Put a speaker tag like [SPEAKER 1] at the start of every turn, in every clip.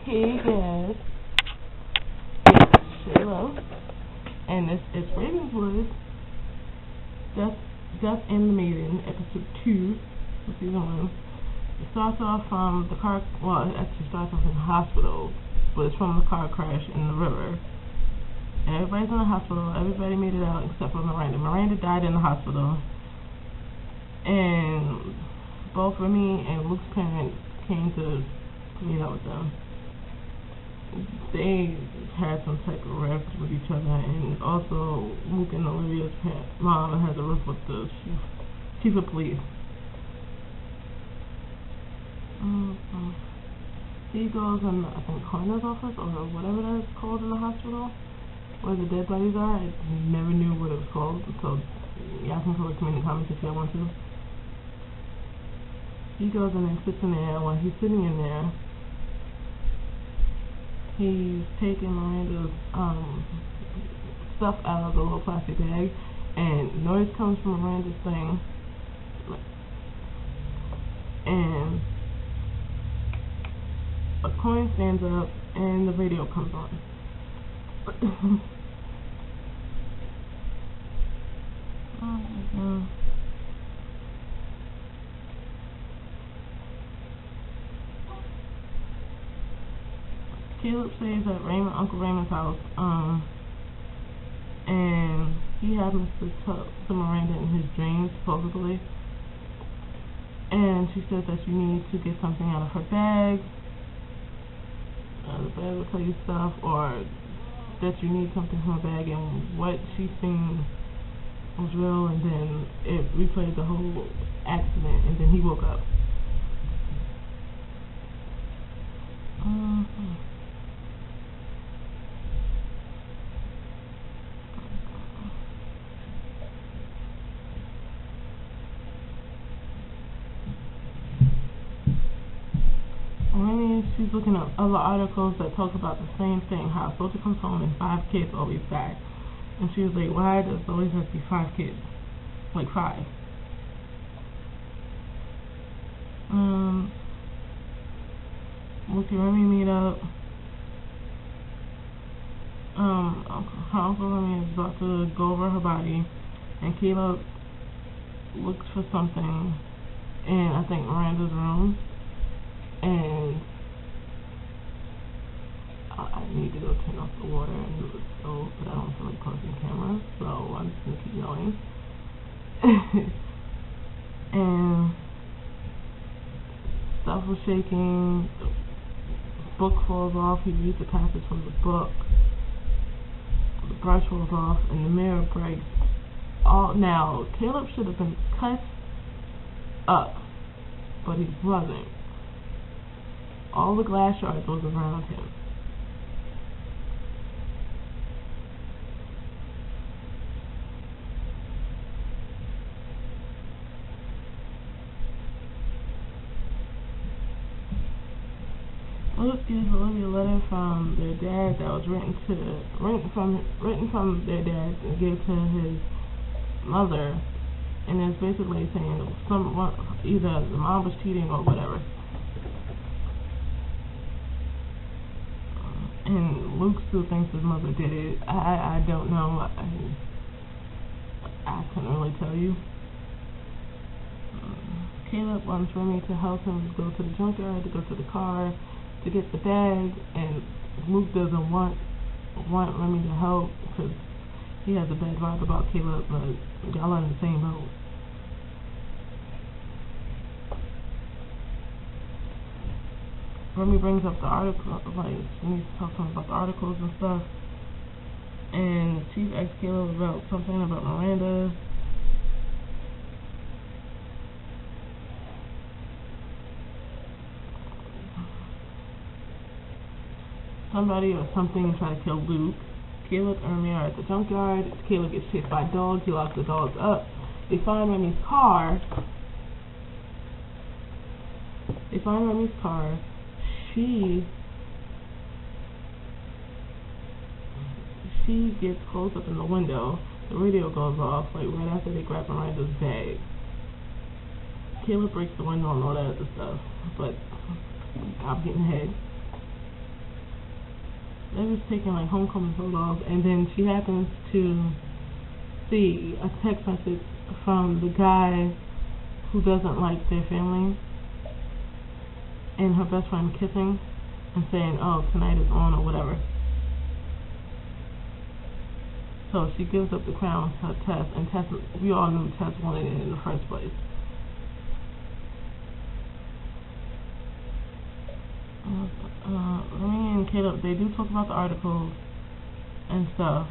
[SPEAKER 1] Hey guys, it's Shayla, and this is Ravenswood, Death and the Maiden, episode 2 of season 1. It starts off from the car, well, it actually starts off in the hospital, but it's from the car crash in the river. And everybody's in the hospital, everybody made it out except for Miranda. Miranda died in the hospital, and both Remy and Luke's parents came to meet up with them. They had some type of rift with each other, and also Luke and Olivia's mom had a rift with the chief of police. He goes in, I think, coroner's office or whatever that is called in the hospital, where the dead bodies are. I never knew what it was called, so y'all can correct me in the comments if y'all want to. He goes in and sits in there. While he's sitting in there, he's taking Miranda's stuff out of the little plastic bag, and noise comes from Miranda's thing, and a coin stands up, and the radio comes on. Caleb stays at Uncle Raymond's house, and he happens to talk to Miranda in his dreams, supposedly, and she said that you need to get something out of her bag, the bag will tell you stuff, or that you need something from her bag, and what she seen was real, and then it replayed the whole accident, and then he woke up. She's looking up other articles that talk about the same thing, how a soldier comes home and 5 kids always die. And she was like, why does it always have to be 5 kids? Like 5. Luke and Remy meet up. Her Uncle Remy is about to go over her body, and Caleb looks for something in, I think, Miranda's room. And I need to go turn off the water and do the stove, but I don't feel like closing the camera, so I'm just going to keep going. And stuff was shaking, the book falls off, he reads a passage from the book, the brush falls off, and the mirror breaks. Now, Caleb should have been cut up, but he wasn't. All the glass shards was around him. Luke gives Olivia a letter from their dad that was written from their dad and gave to his mother, and it's basically saying either the mom was cheating or whatever. And Luke still thinks his mother did it. I don't know. I couldn't really tell you. Caleb wants Remy to help him go to the junkyard, to go to the car, to get the bag, and Luke doesn't want Remy to help because he has a bad vibe about Caleb, but y'all are in the same boat. Remy brings up the article, like, she needs to talk to him about the articles and stuff, and the chief asks Caleb about something about Miranda. Somebody or something tried to kill Luke. Caleb and Remy are at the junkyard. Caleb gets chased by dogs. He locks the dogs up. They find Remy's car. She gets close up in the window. The radio goes off, like right after they grab Miranda's bag. Caleb breaks the window and all that other stuff, but I'm getting ahead. They was taking like homecoming photos, and then she happens to see a text message from the guy who doesn't like their family, and her best friend kissing and saying, "Oh, tonight is on," or whatever. So she gives up the crown to Tess, and Tess, we all knew Tess wanted it in the first place. Me and Caleb, they do talk about the articles and stuff,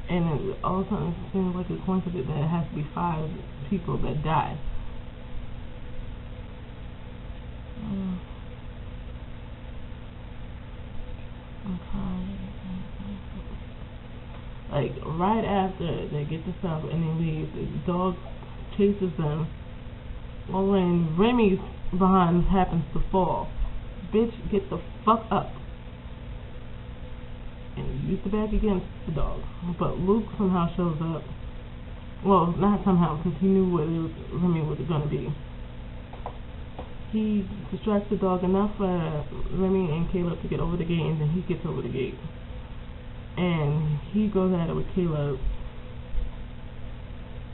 [SPEAKER 1] and all of a sudden it seems like a coincidence that it has to be 5 people that died. Like, right after they get the stuff and they leave, the dog chases them. Well, when Remy's behind happens to fall, bitch, get the fuck up and use the badge against the dog. But Luke somehow shows up. Well, not somehow, because he knew where Remy was going to be. He distracts the dog enough for Remy and Caleb to get over the gate, and then he gets over the gate. And he goes at it with Caleb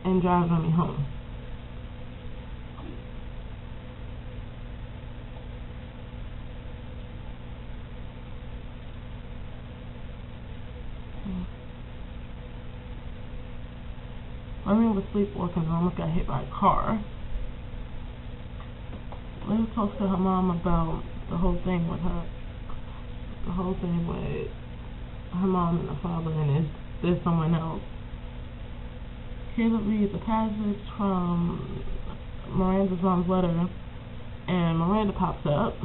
[SPEAKER 1] and drives Remy home. Remy was sleepwalking and almost got hit by a car. Liz talks to her mom about the whole thing with her. The whole thing with her mom and her father, and there's someone else. Caleb reads a passage from Miranda's mom's letter, and Miranda pops up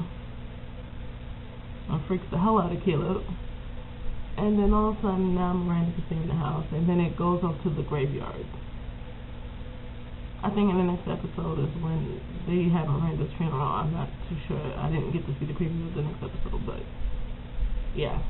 [SPEAKER 1] and freaks the hell out of Caleb. And then all of a sudden, now Miranda can stay in the house, and then it goes up to the graveyard. I think in the next episode is when they have Miranda's funeral. I'm not too sure. I didn't get to see the preview of the next episode, but yeah.